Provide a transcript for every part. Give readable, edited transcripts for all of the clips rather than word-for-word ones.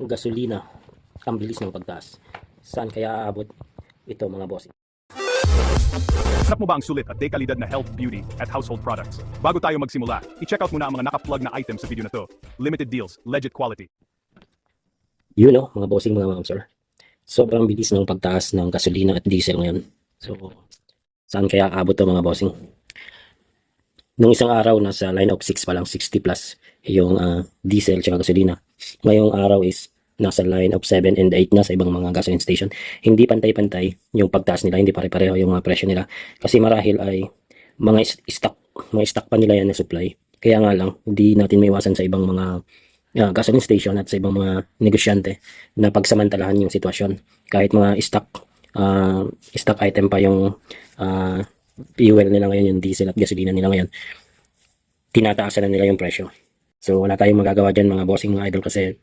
gasolina ang bilis ng pagtaas. Saan kaya aabot ito mga boss? Hanap mo ba ang sulit at dekalidad na health, beauty, at household products? Bago tayo magsimula, i-check out muna ang mga naka-plug na items sa video na to. Limited deals, legit quality. Yun o, mga bossing, mga ma'am sir. Sobrang bilis ng pagtaas ng gasolina at diesel ngayon. So, saan kaya aabot to mga bossing? Nung isang araw, nasa line of 6 pa lang, 60 plus yung diesel at gasolina. Ngayong araw is nasa line of 7 and 8 na sa ibang mga gasoline station. Hindi pantay-pantay yung pagtaas nila, hindi pare-pareho yung mga presyo nila. Kasi marahil ay mga stock pa nila yan na supply. Kaya nga lang, hindi natin maiwasan sa ibang mga gasoline station at sa ibang mga negosyante na pagsamantalahan yung sitwasyon. Kahit mga stock item pa yung fuel nila ngayon, yung diesel at gasolina nila ngayon, tinataasan na nila yung presyo. So wala tayong magagawa dyan mga bossing, mga idol, kasi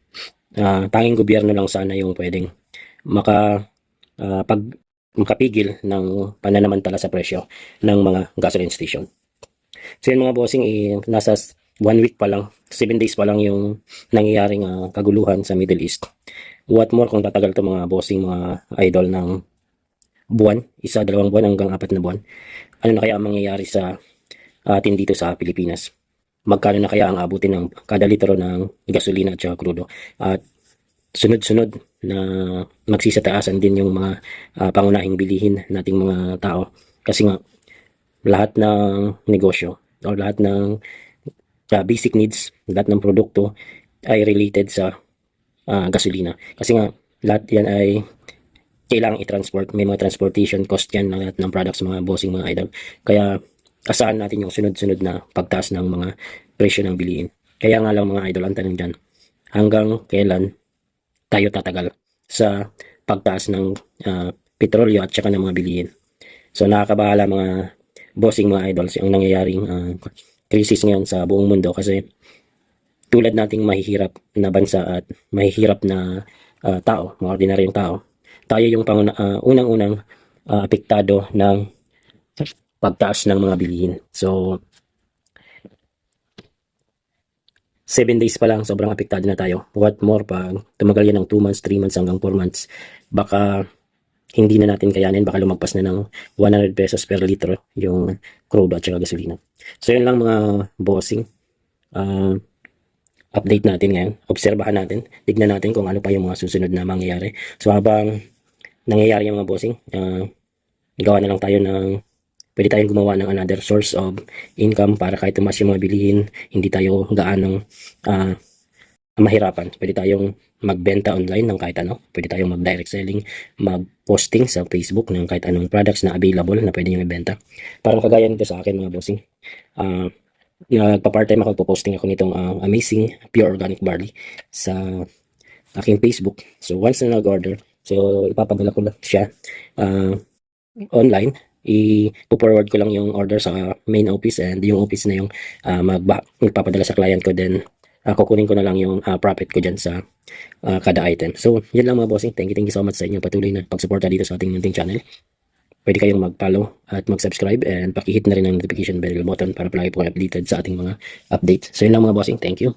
tanging gobyerno lang sana yung pwedeng makapigil ng pananamantala sa presyo ng mga gasoline station. So yun mga bossing, nasa 1 week pa lang, 7 days pa lang yung nangyayaring kaguluhan sa Middle East. What more kung tatagal to mga bossing, mga idol, ng buwan, 1, 2 buwan hanggang 4 na buwan. Ano na kaya ang mangyayari sa atin dito sa Pilipinas? Magkano na kaya ang abutin ng kada litro ng gasolina at saka krudo? At sunod-sunod na magsisataasan din yung mga pangunahing bilihin nating mga tao. Kasi nga, lahat ng negosyo o lahat ng basic needs, lahat ng produkto ay related sa gasolina. Kasi nga, lahat yan ay kailangang i-transport. May mga transportation cost yan ng lahat ng products, mga bossing, mga idol. Kaya asahan natin yung sunod-sunod na pagtaas ng mga presyo ng bilihin. Kaya nga lang mga idol, ang tanong dyan, hanggang kailan tayo tatagal sa pagtaas ng petrolyo at saka ng mga bilihin? So nakakabahala mga bossing, mga idols, yung nangyayaring crisis ngayon sa buong mundo, kasi tulad nating mahihirap na bansa at mahihirap na tao, mga ordinaryong tao, tayo yung unang-unang apektado ng pagtaas ng mga bilihin. So 7 days pa lang, sobrang apektado na tayo. What more pag tumagal yan ng 2 months, 3 months hanggang 4 months, baka hindi na natin kayanin, baka lumagpas na ng 100 pesos per litro yung crude at saka gasolina. So yun lang mga bossing, update natin ngayon, obserbahan natin, tignan natin kung ano pa yung mga susunod na mangyayari. So habang nangyayari yung mga bossing, gawa na lang tayo pwede tayong gumawa ng another source of income para kahit tumas yung mga bilihin, hindi tayo gaanong mahirapan. Pwede tayong magbenta online ng kahit ano. Pwede tayong mag-direct selling, mag-posting sa Facebook ng kahit anong products na available na pwede nyo ibenta. Parang kagaya nito sa akin mga bossing. Nagpa-part-time ako, po-posting ako nitong amazing pure organic barley sa aking Facebook. So once na nag-order, so ipapadala ko lang siya online. I-forward ko lang yung order sa main office, and yung office na yung magpapadala sa client ko, then kukunin ko na lang yung profit ko dyan sa kada item. So yun lang mga bossing, thank you so much sa inyong patuloy na pagsuporta dito sa ating munting channel. Pwede kayong mag-follow at mag-subscribe, and paki-hit na rin ang notification bell button para palagi po kayo updated sa ating mga updates. So yun lang mga bossing, thank you.